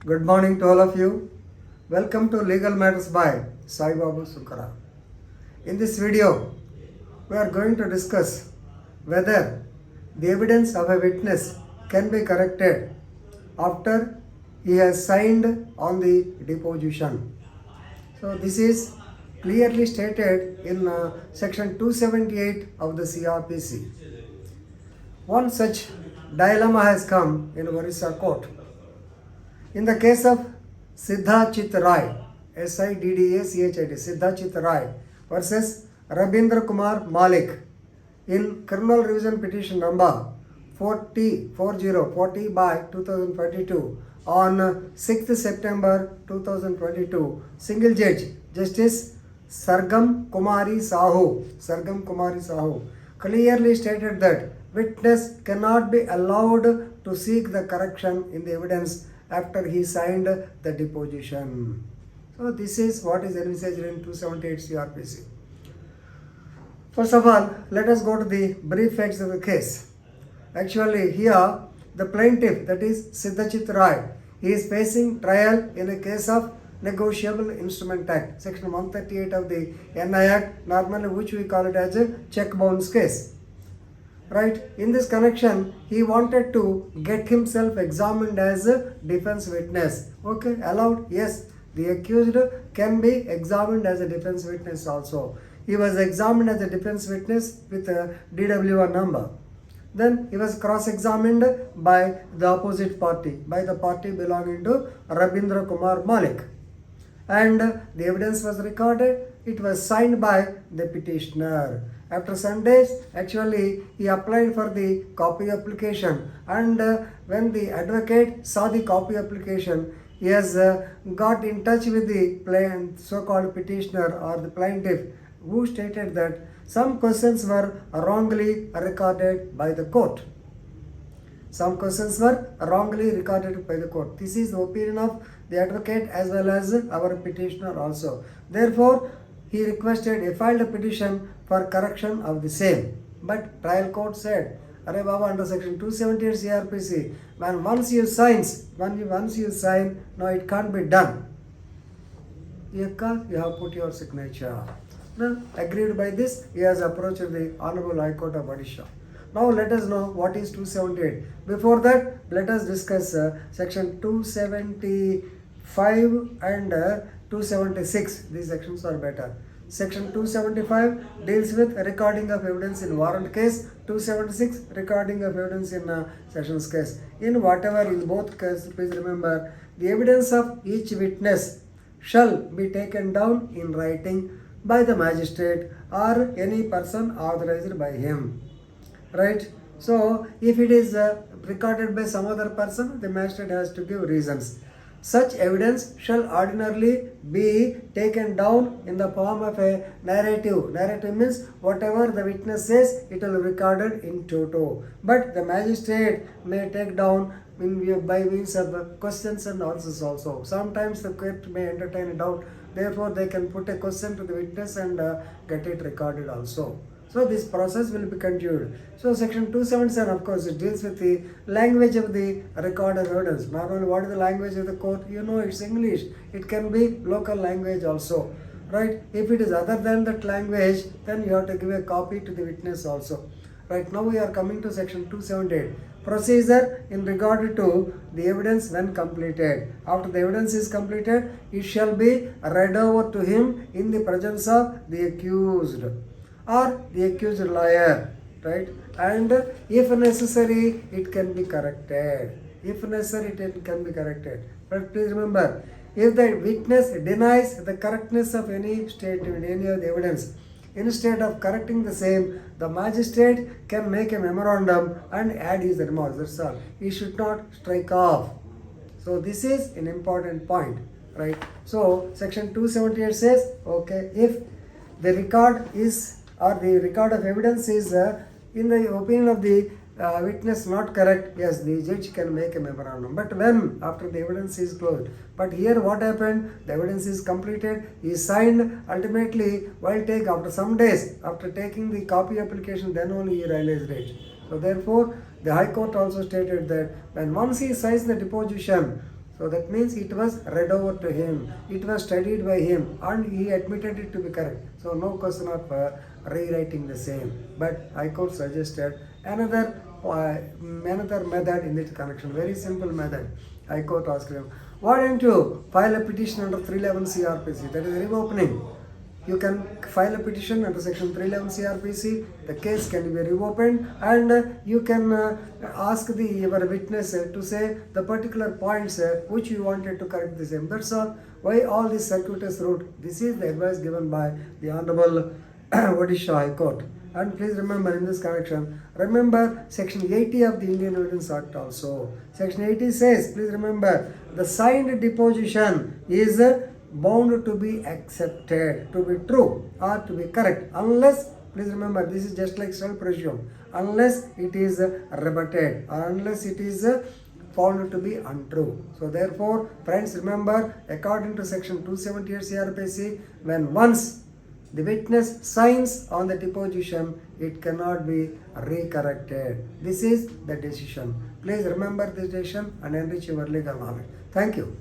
Good morning to all of you. Welcome to Legal Matters by Sai Babu Sunkara. In this video, we are going to discuss whether the evidence of a witness can be corrected after he has signed on the deposition. So this is clearly stated in section 278 of the CRPC. One such dilemma has come in Orissa court. In the case of Siddhachit Rai, Siddachit, Siddhachit Rai versus Ravindra Kumar Malick in criminal revision petition number 40 by 2022 on 6th September 2022, single judge Justice Sangam KUMARI Sahoo clearly stated that witness cannot be allowed to seek the correction in the evidence after he signed the deposition. So this is what is envisaged in 278 CRPC. First of all, let us go to the brief facts of the case. Actually, here the plaintiff, that is Siddhachit Rai, he is facing trial in a case of Negotiable Instrument Act, section 138 of the NI Act, normally which we call it as a check bounce case. Right? In this connection, he wanted to get himself examined as a defense witness. Okay, allowed? Yes. The accused can be examined as a defense witness also. He was examined as a defense witness with a DW1 number. Then he was cross-examined by the opposite party, by the party belonging to Ravindra Kumar Malick. And the evidence was recorded. It was signed by the petitioner. After some days, actually, he applied for the copy application, and when the advocate saw the copy application, he has got in touch with the so-called petitioner or the plaintiff, who stated that some questions were wrongly recorded by the court. Some questions were wrongly recorded by the court. This is the opinion of the advocate as well as our petitioner also. Therefore, he requested a filed a petition for correction of the same. But trial court said, Arey Baba, under section 278 CRPC, once you sign, no, it can't be done. You have put your signature. Now, agreed by this, he has approached the Honorable High Court of Aisha. Now let us know what is 278. Before that, let us discuss section 275 and 276. These sections are better. Section 275 deals with recording of evidence in warrant case. 276 recording of evidence in sessions case. In both cases, please remember, the evidence of each witness shall be taken down in writing by the magistrate or any person authorized by him. Right? So, if it is recorded by some other person, the magistrate has to give reasons. Such evidence shall ordinarily be taken down in the form of a narrative. Narrative means whatever the witness says, it will be recorded in toto. But the magistrate may take down by means of questions and answers also. Sometimes the court may entertain a doubt. Therefore, they can put a question to the witness and get it recorded also. So this process will be continued. So section 277, of course, it deals with the language of the recorded evidence. Normally, what is the language of the court? You know, it's English. It can be local language also. Right? If it is other than that language, then you have to give a copy to the witness also. Right? Now we are coming to section 278. Procedure in regard to the evidence when completed. After the evidence is completed, it shall be read over to him in the presence of the accused or the accused lawyer, right? And if necessary, it can be corrected. If necessary, it can be corrected. But please remember, if the witness denies the correctness of any statement, any of the evidence, instead of correcting the same, the magistrate can make a memorandum and add his remarks. That's all. He should not strike off. So this is an important point, right? So section 278 says, okay, if the record is or the record of evidence is in the opinion of the witness not correct, yes, the judge can make a memorandum. But when? After the evidence is closed. But here what happened? The evidence is completed, he signed, ultimately, after some days, after taking the copy application, then only he realized it. So therefore, the High Court also stated that when once he signs the deposition, So that means it was read over to him, it was studied by him, and he admitted it to be correct. So no question of rewriting the same. But High Court suggested another method in this connection, very simple method. High Court asked him, why don't you file a petition under 311 CRPC, that is reopening. You can file a petition under section 311 CRPC, the case can be reopened, and you can ask your witness to say the particular points which you wanted to correct the same. That's all. Why all this circuitous route? This is the advice given by the Honorable Odisha High Court. And please remember in this connection, remember section 80 of the Indian Evidence Act also. Section 80 says, please remember, the signed deposition is bound to be accepted, to be true or to be correct, unless, please remember, this is just like self-presume, unless it is rebutted or unless it is found to be untrue. So therefore, friends, remember, according to section 278 CRPC, when once the witness signs on the deposition, it cannot be recorrected. This is the decision. Please remember this decision and enrich your legal knowledge. Thank you.